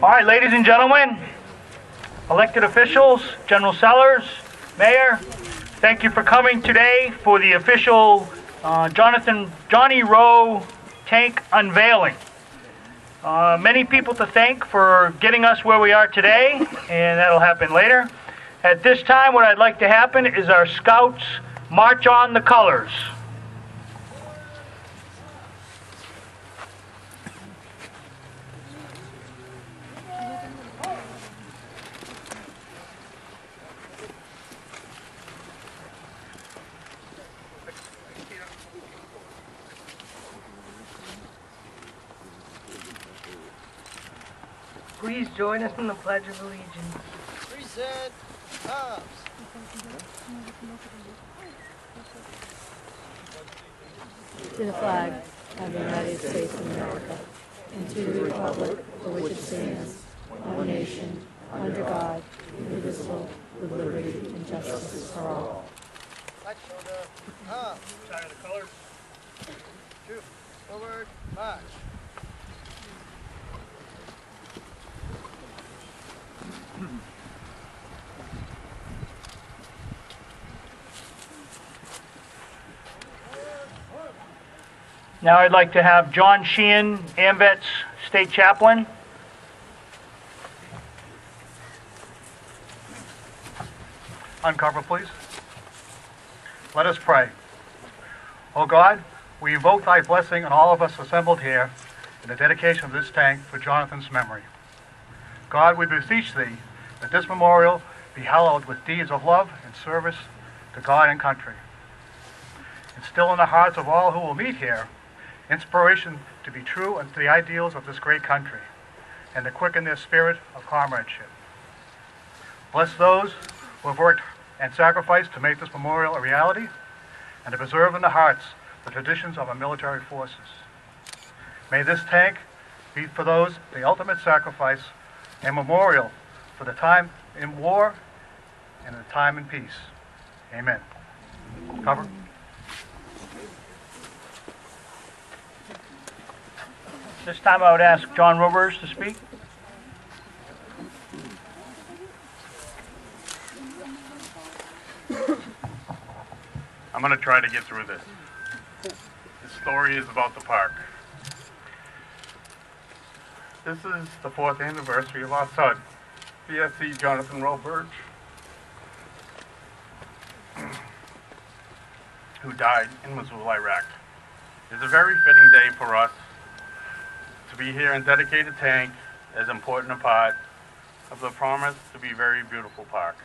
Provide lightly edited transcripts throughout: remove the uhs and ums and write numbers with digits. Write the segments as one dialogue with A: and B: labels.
A: All right, ladies and gentlemen, elected officials, General Sellers, Mayor, thank you for coming today for the official Johnny Rowe tank unveiling. Many people to thank for getting us where we are today, and that'll happen later. At this time, what I'd like to happen is our scouts march on the colors.
B: Please join us in the Pledge of Allegiance.
C: Present arms.
D: To the flag of the United States of America, and to the republic for which it stands, one nation, under God, indivisible, with liberty and justice for all.
C: Right shoulder, arms.
A: Side of the colors.
C: Two, forward, march.
A: Now I'd like to have John Sheehan, AMVETS State Chaplain. Uncover, please. Let us pray. O God, we invoke thy blessing on all of us assembled here in the dedication of this tank for Jonathan's memory. God, we beseech thee that this memorial be hallowed with deeds of love and service to God and country. Instill in the hearts of all who will meet here inspiration to be true unto the ideals of this great country, and to quicken their spirit of comradeship. Bless those who have worked and sacrificed to make this memorial a reality, and to preserve in the hearts the traditions of our military forces. May this tank be for those the ultimate sacrifice and memorial for the time in war and the time in peace. Amen. Cover. This time I would ask John Roberts to speak.
E: I'm going to try to get through this. The story is about the park. This is the 4th anniversary of our son, BSC Jonathan Rowe Birch, who died in Mosul, Iraq. It's a very fitting day for us to be here and dedicate a tank as important a part of the promise to be a very beautiful park.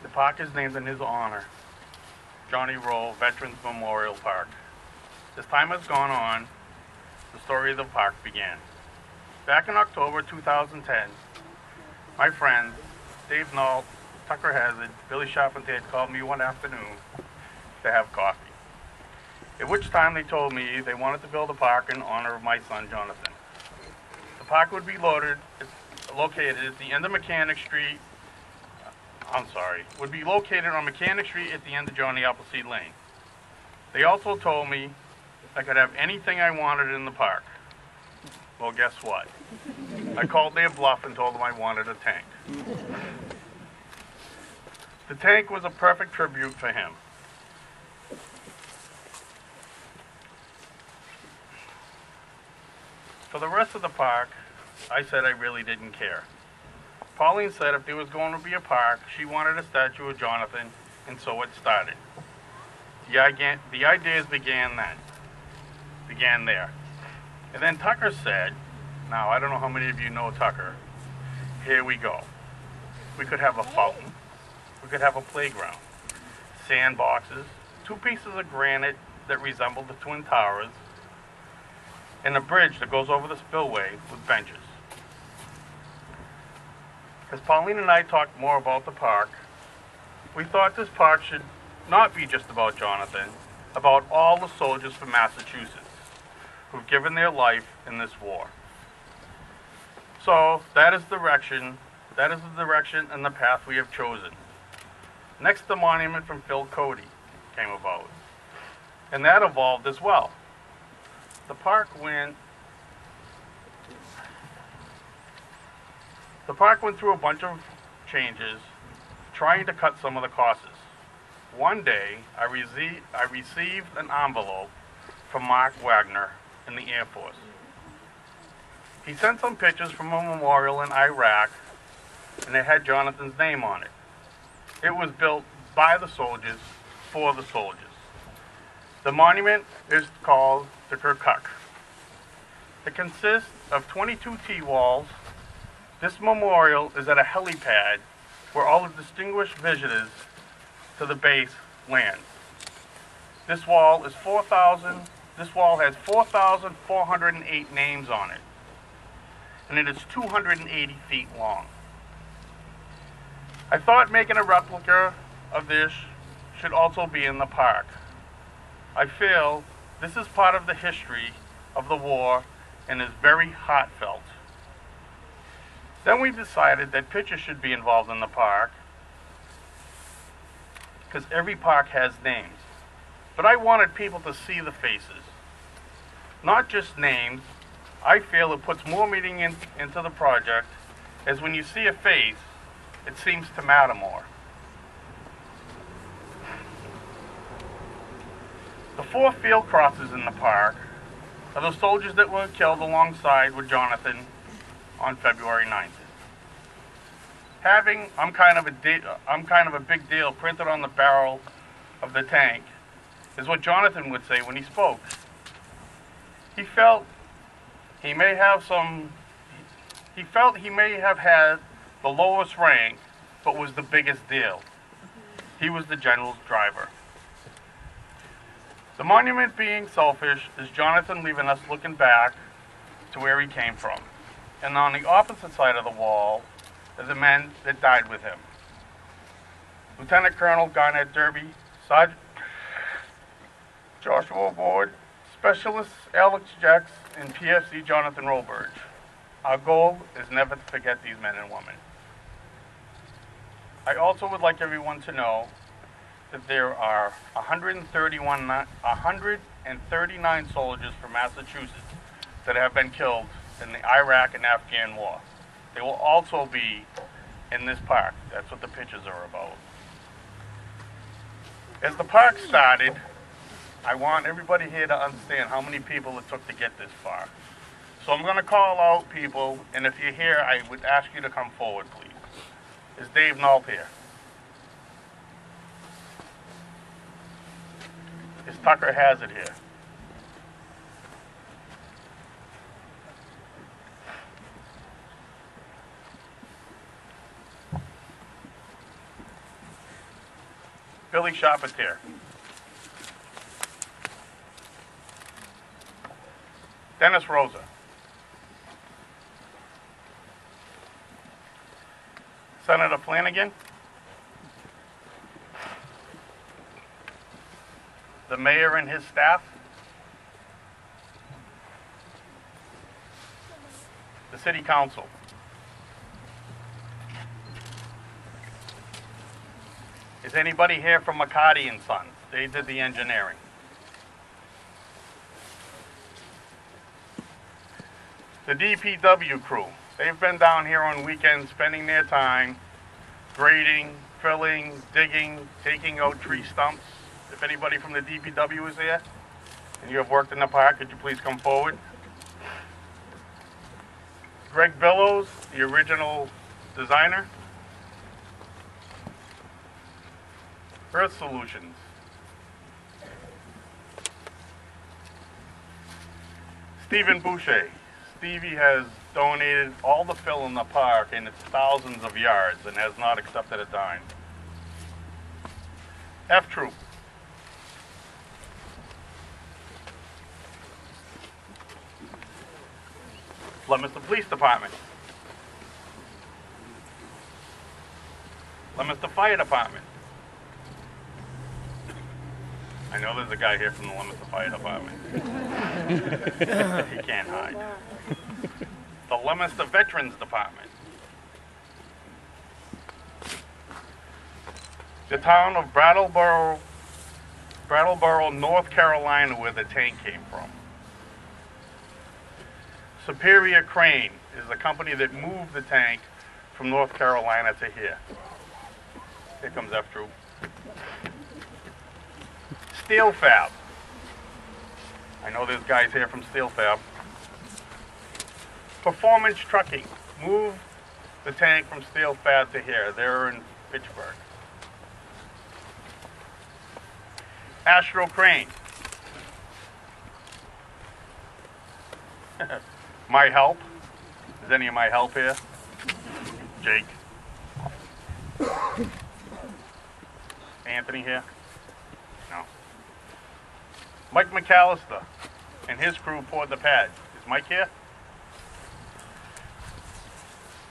E: The park is named in his honor, Johnny Rowe Veterans Memorial Park. As time has gone on, the story of the park began. Back in October 2010, my friends, Dave Nault, Tucker Hazard, Billy Charpentier called me one afternoon to have coffee. At which time they told me they wanted to build a park in honor of my son, Jonathan. The park would be located at the end of Mechanic Street. Would be located on Mechanic Street at the end of Johnny Appleseed Lane. They also told me I could have anything I wanted in the park. Well, guess what? I called their bluff and told them I wanted a tank. The tank was a perfect tribute for him. For the rest of the park, I said I really didn't care. Pauline said if there was going to be a park, she wanted a statue of Jonathan, and so it started. The ideas began there. And then Tucker said, now I don't know how many of you know Tucker, here we go. We could have a fountain, we could have a playground, sandboxes, 2 pieces of granite that resemble the Twin Towers, and a bridge that goes over the spillway with benches. As Pauline and I talked more about the park, we thought this park should not be just about Jonathan, about all the soldiers from Massachusetts who've given their life in this war. So that is the direction and the path we have chosen. Next, the monument from Phil Cody came about. and that evolved as well. The park went through a bunch of changes, trying to cut some of the costs. One day, I received an envelope from Mark Wagner in the Air Force. He sent some pictures from a memorial in Iraq, and it had Jonathan's name on it. It was built by the soldiers, for the soldiers. The monument is called the Kirkuk. It consists of 22 T-walls. This memorial is at a helipad where all the distinguished visitors to the base land. This wall has 4,408 names on it, and it is 280 feet long. I thought making a replica of this should also be in the park. I feel this is part of the history of the war and is very heartfelt. Then we decided that pictures should be involved in the park, because every park has names. But I wanted people to see the faces, not just names. I feel it puts more meaning into the project, as when you see a face, it seems to matter more. The 4 field crosses in the park are the soldiers that were killed alongside with Jonathan on February 9th. I'm kind of a big deal printed on the barrel of the tank is what Jonathan would say when he spoke. He felt he may have had the lowest rank, but was the biggest deal. He was the general's driver. The monument being selfish is Jonathan leaving us looking back to where he came from. And on the opposite side of the wall are the men that died with him. Lieutenant Colonel Garnett Derby, Sergeant Joshua Ward, Specialist Alex Jacks, and PFC Jonathan Roberge. Our goal is never to forget these men and women. I also would like everyone to know that there are 139 soldiers from Massachusetts that have been killed in the Iraq and Afghan war. They will also be in this park. That's what the pictures are about. As the park started, I want everybody here to understand how many people it took to get this far. So I'm going to call out people, and if you're here, I would ask you to come forward, please. Is Dave Nault here? Is Tucker Hazard here? Billy Charpentier. Dennis Rosa. Senator Flanagan. The mayor and his staff. The city council. Is anybody here from McCarty and Sons? They did the engineering. The DPW crew. They've been down here on weekends spending their time grading, filling, digging, taking out tree stumps. If anybody from the DPW is here and you have worked in the park, could you please come forward? Greg Billows, the original designer. Earth Solutions. Stephen Boucher. Stevie has donated all the fill in the park, and it's thousands of yards, and has not accepted a dime. F Troop. Leominster Police Department. Leominster Fire Department. I know there's a guy here from the Leominster Fire Department. He can't hide. The Leominster Veterans Department. The town of Brattleboro Brattleboro, North Carolina, where the tank came from. Superior Crane is the company that moved the tank from North Carolina to here. Here comes F Troop. Steel Fab. I know there's guys here from Steel Fab. Performance Trucking. Move the tank from Steel Fab to here. They're in Pittsburgh. Astro Crane. My Help. Is any of my help here? Jake. Anthony here? No. Mike McAllister and his crew poured the pad. Is Mike here?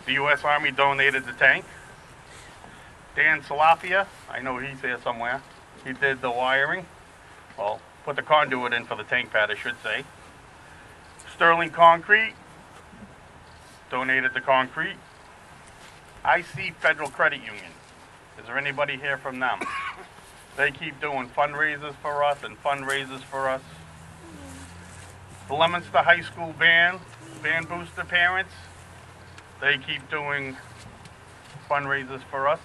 E: The U.S. Army donated the tank. Dan Salafia, I know he's here somewhere. He did the wiring. Well, put the conduit in for the tank pad, I should say. Sterling Concrete donated the concrete. IC Federal Credit Union. Is there anybody here from them? They keep doing fundraisers for us and fundraisers for us. The Leominster High School band booster parents, they keep doing fundraisers for us.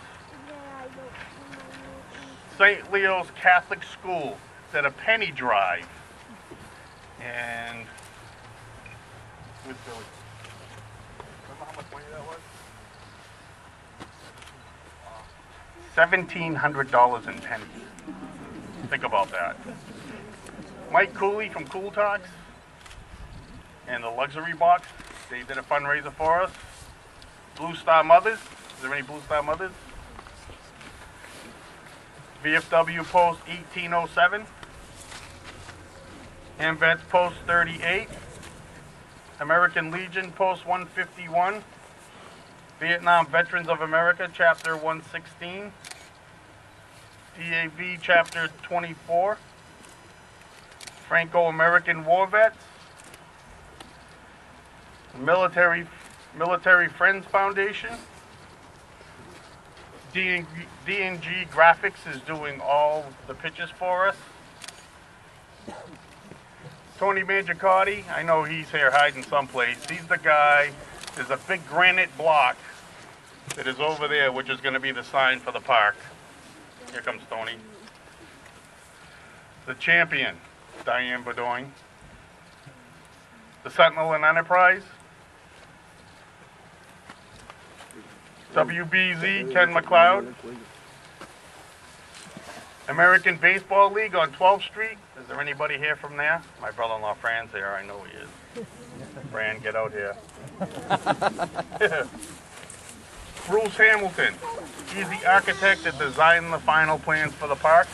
E: St. Leo's Catholic School did a penny drive. And with Billy. Remember how much money that was? $1,700 in pennies. Think about that. Mike Cooley from Cool Talks and the Luxury Box, they did a fundraiser for us. Blue Star Mothers. Is there any Blue Star Mothers? VFW Post 1807. AMVETS Post 38. American Legion Post 151. Vietnam Veterans of America Chapter 116. DAV Chapter 24. Franco-American War Vets. Military Friends Foundation. D&G Graphics is doing all the pictures for us. Tony Mangiacotti, I know he's here hiding someplace. He's the guy. There's a big granite block that is over there, which is going to be the sign for the park. Here comes Tony. The Champion, Diane Bedoin. The Sentinel and Enterprise. WBZ, Ken McLeod. American Baseball League on 12th Street. Is there anybody here from there? My brother-in-law Fran's here. I know he is. Fran, get out here. Bruce Hamilton. He's the architect that designed the final plans for the park.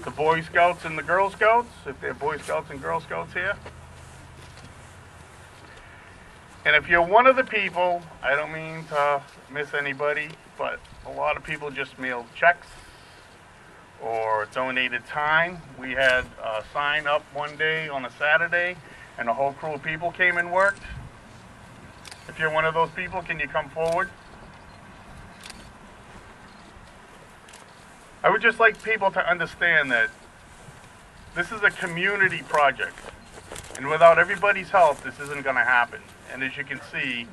E: The Boy Scouts and the Girl Scouts, if they're Boy Scouts and Girl Scouts here. And if you're one of the people, I don't mean to miss anybody, but a lot of people just mailed checks or donated time. We had a sign up one day on a Saturday, and a whole crew of people came and worked. If you're one of those people, can you come forward? I would just like people to understand that this is a community project, and without everybody's help, this isn't going to happen. And as you can see,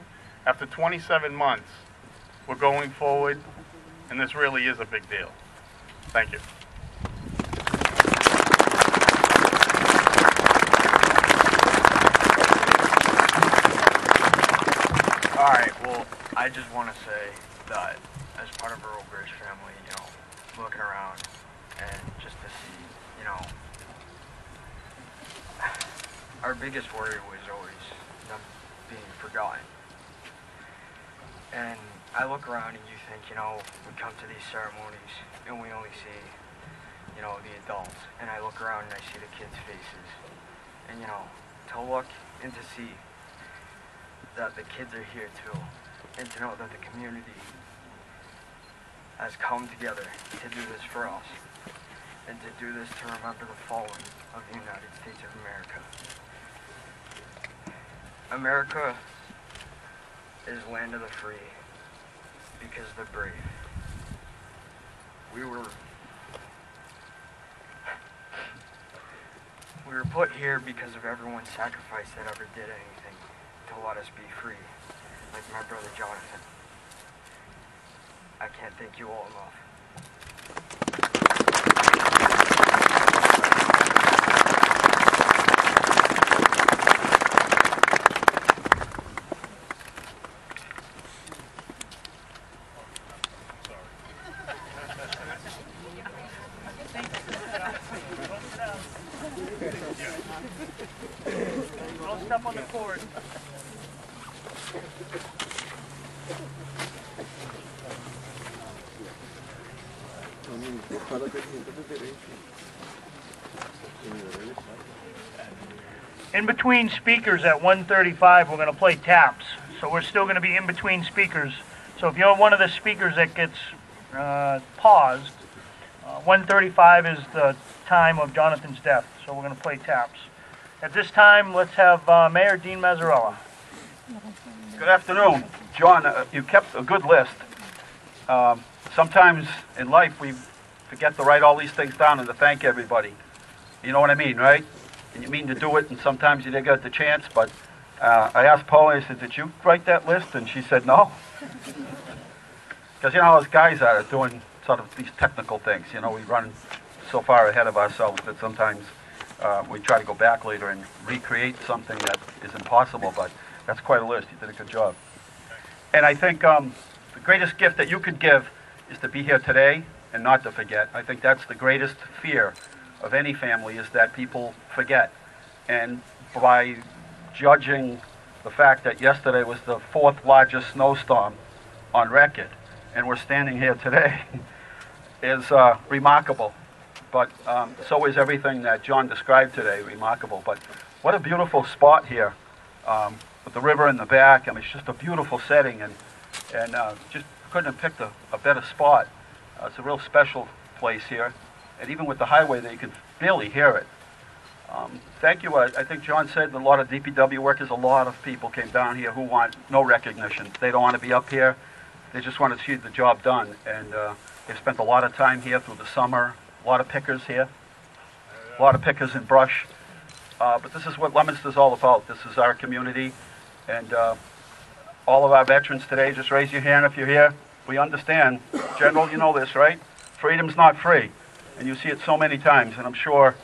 E: after 27 months, we're going forward, and this really is a big deal. Thank you.
F: All right, well, I just want to say that as part of our Oak Ridge family, you know, looking around and just to see, you know, our biggest worry was always them being forgotten. And I look around and you think, you know, we come to these ceremonies and we only see, you know, the adults. And I look around and I see the kids' faces. And, you know, to look and to see that the kids are here too, and to know that the community has come together to do this for us, and to do this to remember the fallen of the United States of America. America is land of the free because of the brave. We were We were put here because of everyone's sacrifice that ever did anything to let us be free, like my brother Jonathan. I can't thank you all enough.
A: Don't step on the cord. In between speakers at 1:35, we're going to play taps. So we're still going to be in between speakers. So if you're one of the speakers that gets paused, 1:35 is the time of Jonathan's death. So we're going to play taps. At this time, let's have Mayor Dean Mazzarella.
G: Good afternoon. John, you kept a good list. Sometimes in life we forget to write all these things down and to thank everybody. You know what I mean, right? And you mean to do it, and sometimes you didn't get the chance, but I asked Paula, I said, did you write that list? And she said, no. Because you know how us guys are doing sort of these technical things. You know, we run so far ahead of ourselves that sometimes we try to go back later and recreate something that is impossible, but that's quite a list. You did a good job. And I think the greatest gift that you could give is to be here today and not to forget. I think that's the greatest fear of any family, is that people forget. And by judging the fact that yesterday was the 4th largest snowstorm on record, and we're standing here today, is remarkable. But so is everything that John described today, remarkable. But what a beautiful spot here, with the river in the back. I mean, it's just a beautiful setting, and just couldn't have picked a better spot. It's a real special place here, and even with the highway there, you can barely hear it. Thank you. I think John said a lot of DPW workers, a lot of people came down here who want no recognition. They don't want to be up here. They just want to see the job done, and they've spent a lot of time here through the summer. A lot of pickers here, a lot of pickers and brush. But this is what Leominster's all about. This is our community, and all of our veterans today, just raise your hand if you're here. We understand. General, you know this, right? Freedom's not free, and you see it so many times, and I'm sure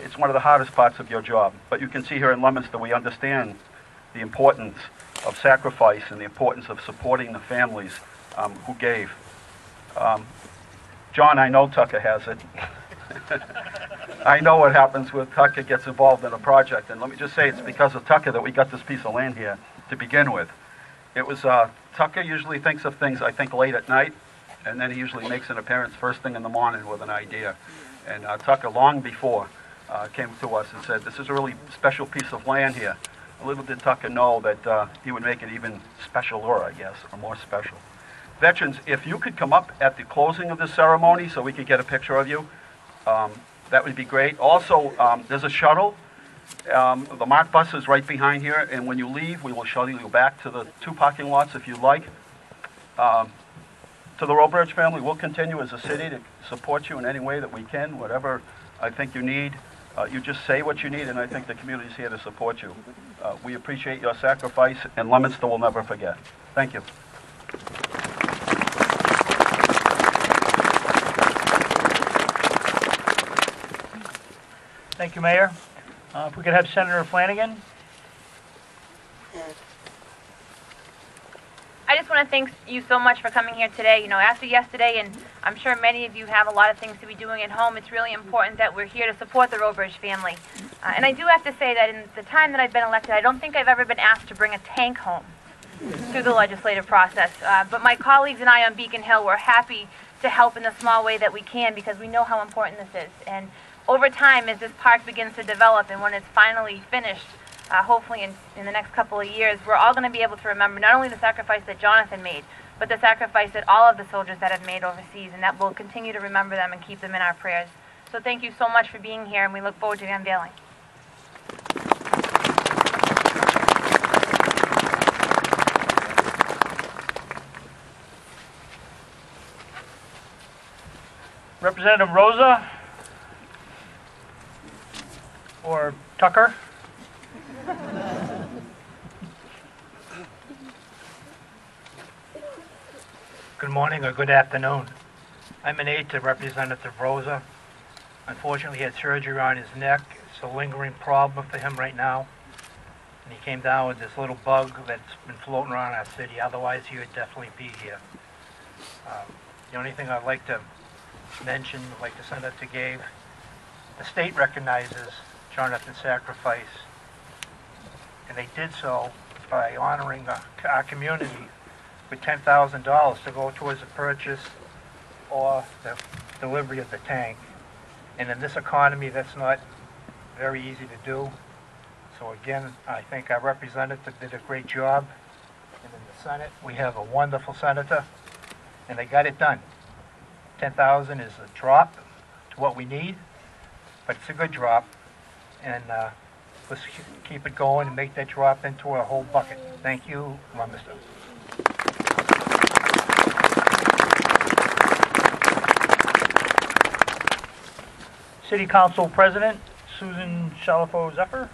G: it's one of the hardest parts of your job. But you can see here in Leominster, we understand the importance of sacrifice and the importance of supporting the families who gave. John, I know Tucker has it. I know what happens when Tucker gets involved in a project, and let me just say it's because of Tucker that we got this piece of land here to begin with. It was, Tucker usually thinks of things, I think, late at night, and then he usually makes an appearance first thing in the morning with an idea. And Tucker, long before, came to us and said, this is a really special piece of land here. Little did Tucker know that he would make it even specialer, I guess, or more special. Veterans, if you could come up at the closing of this ceremony so we could get a picture of you, that would be great. Also, there's a shuttle. The MARC bus is right behind here, and when you leave, we will shuttle you back to the 2 parking lots if you like. To the Robridge family, we'll continue as a city to support you in any way that we can, whatever I think you need. You just say what you need, and I think the community is here to support you. We appreciate your sacrifice, and Leominster will never forget. Thank you.
A: Thank you, Mayor. If we could have Senator Flanagan.
H: I just want to thank you so much for coming here today. You know, after yesterday, and I'm sure many of you have a lot of things to be doing at home, it's really important that we're here to support the Robridge family. And I do have to say that in the time that I've been elected, I don't think I've ever been asked to bring a tank home through the legislative process. But my colleagues and I on Beacon Hill, we're happy to help in the small way that we can because we know how important this is. And over time, as this park begins to develop and when it's finally finished, hopefully in the next couple of years, we're all going to be able to remember not only the sacrifice that Jonathan made, but the sacrifice that all of the soldiers that have made overseas, and that we'll continue to remember them and keep them in our prayers. So thank you so much for being here, and we look forward to the unveiling.
A: Representative Rosa. or Tucker.
I: Good morning or good afternoon. I'm an aide to Representative Rosa. Unfortunately, he had surgery on his neck. It's a lingering problem for him right now. And he came down with this little bug that's been floating around our city. Otherwise, he would definitely be here. The only thing I'd like to mention, like the Senator gave, the state recognizes Jonathan's sacrifice. And they did so by honoring our community with $10,000 to go towards the purchase or the delivery of the tank. And in this economy, that's not very easy to do. So again, I think our representative did a great job. And in the Senate, we have a wonderful senator, and they got it done. 10,000 is a drop to what we need, but it's a good drop. And let's keep it going and make that drop into a whole bucket. Thank you, Mr. City Council President Susan Shalafo Zephyr.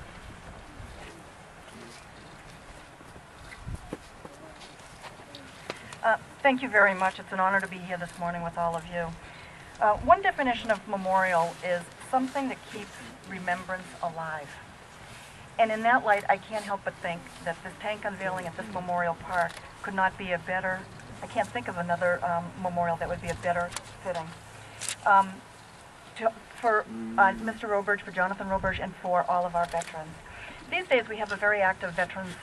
J: Thank you very much. It's an honor to be here this morning with all of you. One definition of memorial is something that keeps remembrance alive. And in that light, I can't help but think that this tank unveiling at this memorial park could not be a better, I can't think of another memorial that would be a better fitting. For Mr. Roberge, for Jonathan Roberge, and for all of our veterans. These days we have a very active veterans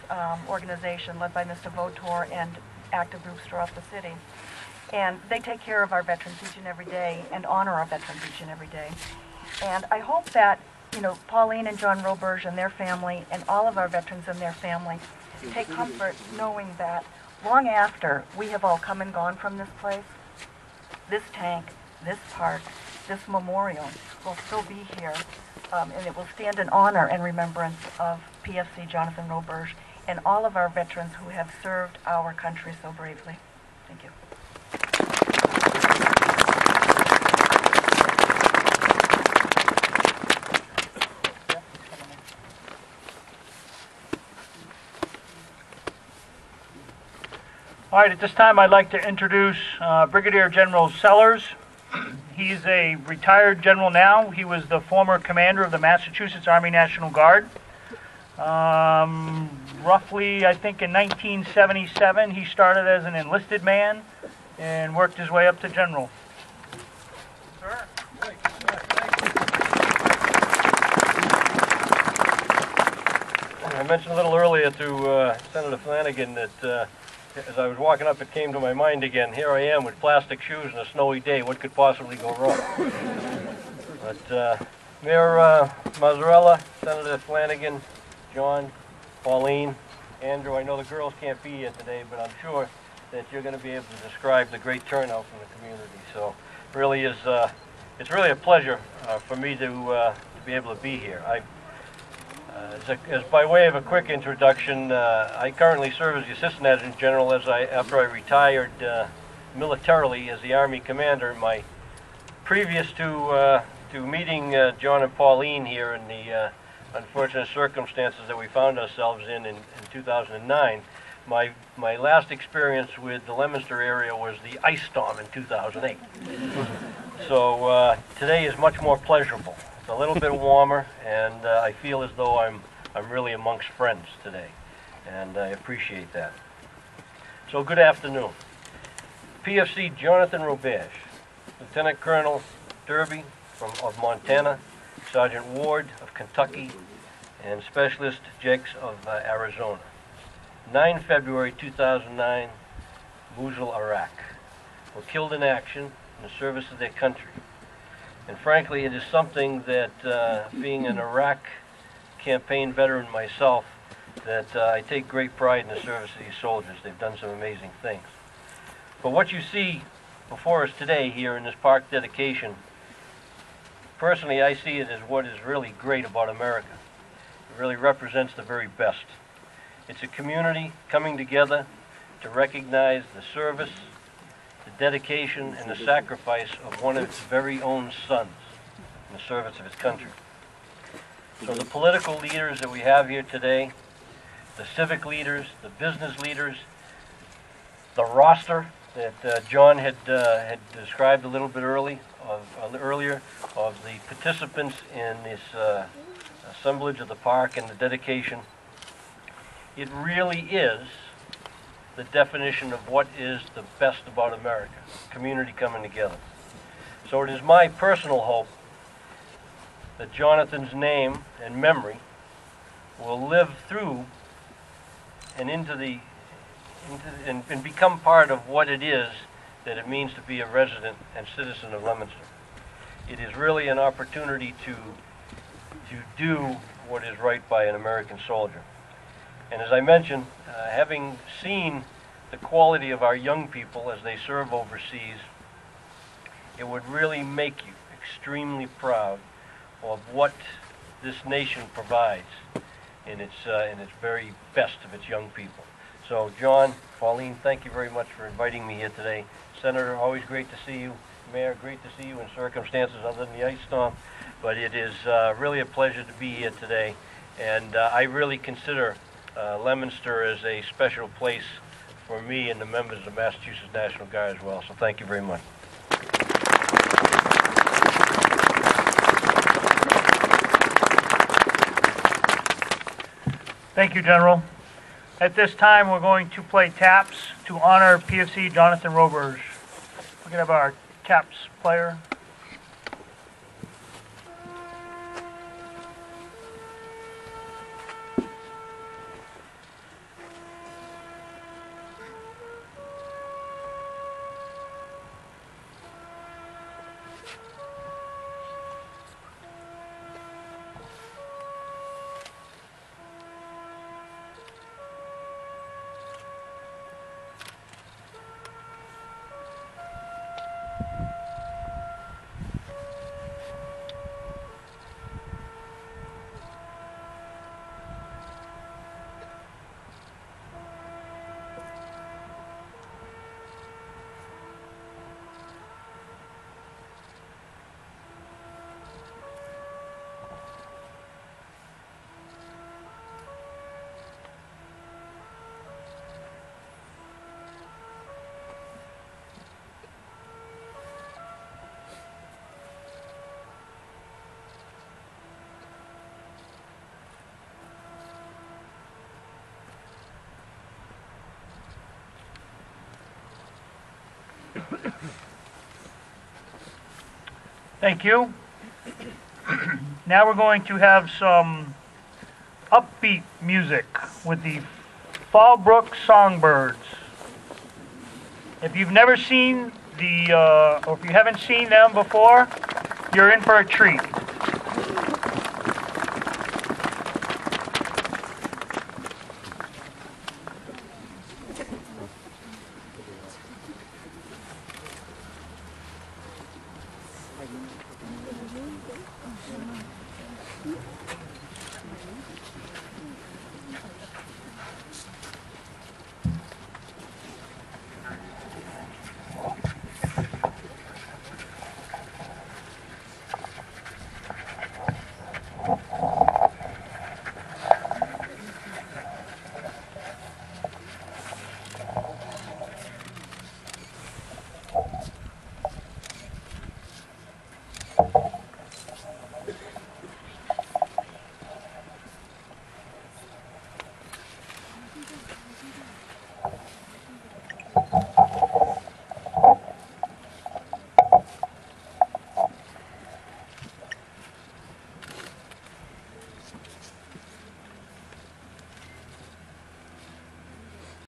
J: organization led by Mr. Votor and active groups throughout the city. And they take care of our veterans each and every day and honor our veterans each and every day. And I hope that, you know, Pauline and John Roberge and their family and all of our veterans and their family take comfort knowing that long after we have all come and gone from this place, this tank, this park, this memorial will still be here, and it will stand in honor and remembrance of PFC Jonathan Roberge and all of our veterans who have served our country so bravely. Thank you.
I: All right, at this time I'd like to introduce Brigadier General Sellers. He's a retired general now. He was the former commander of the Massachusetts Army National Guard. Roughly, I think in 1977, he started as an enlisted man and worked his way up to general. Sir?
K: I mentioned a little earlier to Senator Flanagan that as I was walking up, it came to my mind again. Here I am with plastic shoes and a snowy day. What could possibly go wrong? But Mayor Mazzarella, Senator Flanagan, John, Pauline, Andrew, I know the girls can't be here today, but I'm sure that you're going to be able to describe the great turnout from the community. So it really is, it's really a pleasure for me to be able to be here. As by way of a quick introduction, I currently serve as the Assistant Adjutant General after I retired militarily as the Army Commander. My previous to meeting John and Pauline here in the unfortunate circumstances that we found ourselves in 2009, my last experience with the Leominster area was the ice storm in 2008. So today is much more pleasurable. It's a little bit warmer, and I feel as though I'm really amongst friends today, and I appreciate that. So good afternoon. PFC Jonathan Roberge, Lieutenant Colonel Derby of Montana, Sergeant Ward of Kentucky, and Specialist Jakes of Arizona. 9 February 2009, Mosul, Iraq, were killed in action in the service of their country. And frankly, it is something that, being an Iraq campaign veteran myself, that I take great pride in the service of these soldiers. They've done some amazing things. But what you see before us today here in this park dedication, personally I see it as what is really great about America. It really represents the very best. It's a community coming together to recognize the service, the dedication, and the sacrifice of one of its very own sons in the service of his country. So the political leaders that we have here today, the civic leaders, the business leaders, the roster that John had described a little bit earlier of the participants in this assemblage of the park and the dedication. It really is the definition of what is the best about America, community coming together. So it is my personal hope that Jonathan's name and memory will live through and and become part of what it is that it means to be a resident and citizen of Leominster. It is really an opportunity to do what is right by an American soldier. And as I mentioned, having seen the quality of our young people as they serve overseas, it would really make you extremely proud of what this nation provides in its very best of its young people. So, John, Pauline, thank you very much for inviting me here today. Senator, always great to see you. Mayor, great to see you in circumstances other than the ice storm. But it is really a pleasure to be here today. And I really consider Leominster as a special place for me and the members of the Massachusetts National Guard as well. So thank you very much.
L: Thank you, General. At this time, we're going to play taps to honor PFC Jonathan Roberge. We're going to have our taps player. Thank you. Now we're going to have some upbeat music with the Fallbrook Songbirds. If you've never seen or if you haven't seen them before, you're in for a treat.